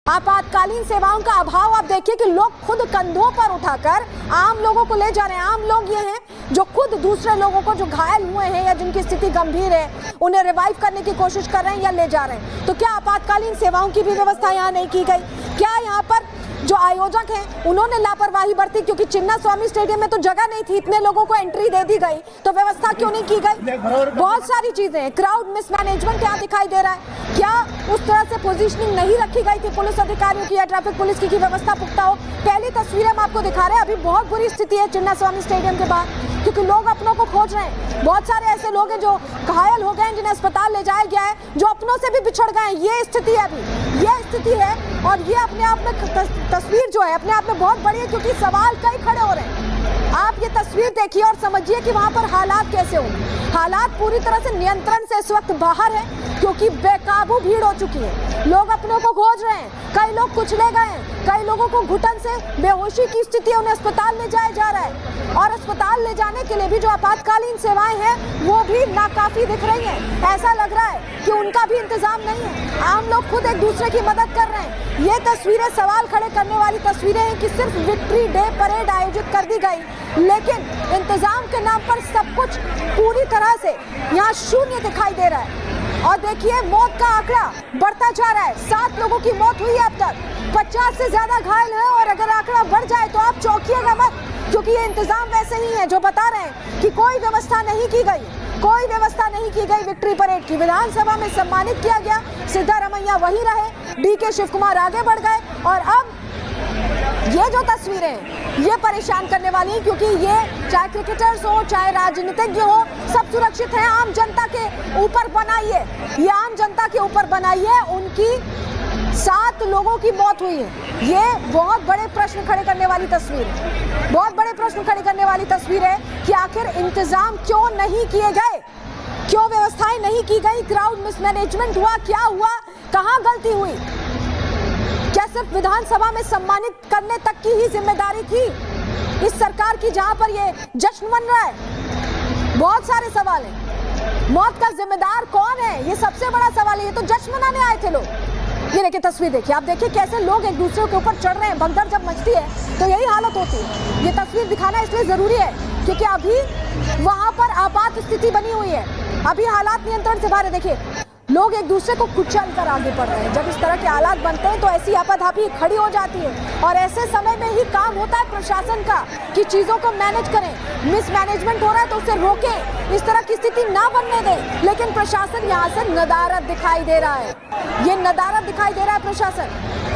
आपातकालीन सेवाओं का अभाव आप देखिए कि लोग खुद कंधों पर उठाकर आम लोगों को ले जा रहे हैं। आम लोग ये हैं जो खुद दूसरे लोगों को जो घायल हुए हैं या जिनकी स्थिति गंभीर है उन्हें रिवाइव करने की कोशिश कर रहे हैं या ले जा रहे हैं। तो क्या आपातकालीन सेवाओं की भी व्यवस्था यहाँ नहीं की गई? क्या यहाँ पर जो आयोजक हैं उन्होंने लापरवाही बरती? क्योंकि चिन्नास्वामी स्टेडियम में तो जगह नहीं थी, इतने लोगों को एंट्री दे दी गई, तो व्यवस्था क्यों नहीं की गई? बहुत सारी चीजें हैं। क्राउड मिसमैनेजमेंट यहाँ दिखाई दे रहा है। क्या उस तरह से पोजीशनिंग नहीं रखी गई थी पुलिस अधिकारियों की या ट्रैफिक पुलिस की व्यवस्था पुख्ता हो? पहली तस्वीरें हम आपको दिखा रहे हैं। अभी बहुत बुरी स्थिति है चिन्नास्वामी स्टेडियम के बाहर, क्योंकि लोग अपनों को खोज रहे हैं। बहुत सारे ऐसे लोग हैं जो घायल हो गए हैं, जिन्हें अस्पताल ले जाया गया है, जो अपनों से भी बिछड़ गए हैं। ये स्थिति है अभी, ये स्थिति है। और ये अपने आप में तस्वीर जो है अपने आप में बहुत बड़ी है, क्योंकि सवाल कई खड़े हो रहे हैं। आप ये तस्वीर देखिए और समझिए कि वहां पर हालात कैसे होंगे। हालात पूरी तरह से नियंत्रण से इस वक्त बाहर है, क्योंकि बेकाबू भीड़ हो चुकी है। लोग अपनों को खोज रहे हैं, कई लोग कुचले गए हैं, कई लोगों को घुटन से बेहोशी की स्थिति है, उन्हें अस्पताल ले जाया जा रहा है। और अस्पताल ले जाने के लिए भी जो आपातकालीन सेवाएं हैं वो भी नाकाफी दिख रही हैं। ऐसा लग रहा है कि उनका भी इंतजाम नहीं है। आम लोग खुद एक दूसरे की मदद कर रहे हैं। ये तस्वीरें सवाल खड़े करने वाली तस्वीरें हैं कि सिर्फ विक्ट्री डे परेड आयोजित कर दी गई, लेकिन इंतजाम के नाम पर सब कुछ पूरी तरह से यहाँ शून्य दिखाई दे रहा है। और देखिए मौत का आंकड़ा बढ़ता जा रहा है। 7 लोगों की मौत हुई है अब तक, 50 से ज्यादा घायल हैं। और अगर आंकड़ा बढ़ जाए तो आप चौंकिएगा मत, क्योंकि ये इंतजाम वैसे ही है जो बता रहे हैं कि कोई व्यवस्था नहीं की गई, कोई व्यवस्था नहीं की गई विक्ट्री परेड की। विधानसभा में सम्मानित किया गया, सिद्धारमैया वहीं रहे, डीके शिव कुमार आगे बढ़ गए। और अब ये जो तस्वीरें हैं ये परेशान करने वाली हैं, क्योंकि ये चाहे क्रिकेटर्स हो चाहे राजनीतिज्ञ हो, सब सुरक्षित हैं। आम जनता के ऊपर बनाइए, ये आम जनता के ऊपर बनाइए। उनकी 7 लोगों की मौत हुई है। ये बहुत बड़े प्रश्न खड़े करने वाली तस्वीर है, बहुत बड़े प्रश्न खड़े करने वाली तस्वीर है कि आखिर इंतजाम क्यों नहीं किए गए, क्यों व्यवस्थाएं नहीं की गई, क्राउड मिसमैनेजमेंट हुआ, क्या हुआ, कहां गलती हुई? क्या सिर्फ विधानसभा में सम्मानित करने तक की ही जिम्मेदारी थी इस सरकार की, जहां पर ये जश्न मन रहा है? बहुत सारे सवाल हैं। मौत का जिम्मेदार कौन है, ये सबसे बड़ा सवाल है। ये तो जश्न मनाने आए थे लोग। ये देखिए तस्वीर देखिए, आप देखिए कैसे लोग एक दूसरे के ऊपर चढ़ रहे हैं। भगदड़ जब मचती है तो यही हालत होती है। ये तस्वीर दिखाना इसलिए जरूरी है क्योंकि अभी वहां पर आपात स्थिति बनी हुई है, अभी हालात नियंत्रण से बाहर है। देखिए लोग एक दूसरे को कुचल कर आगे बढ़ रहे हैं। जब इस तरह के हालात बनते हैं तो ऐसी आपाधापी खड़ी हो जाती है, और ऐसे समय में ही काम होता है प्रशासन का कि चीजों को मैनेज करें। मिसमैनेजमेंट हो रहा है तो उसे रोकें, इस तरह की स्थिति ना बनने दें। लेकिन प्रशासन यहाँ से नदारत दिखाई दे रहा है, ये नदारत दिखाई दे रहा है प्रशासन।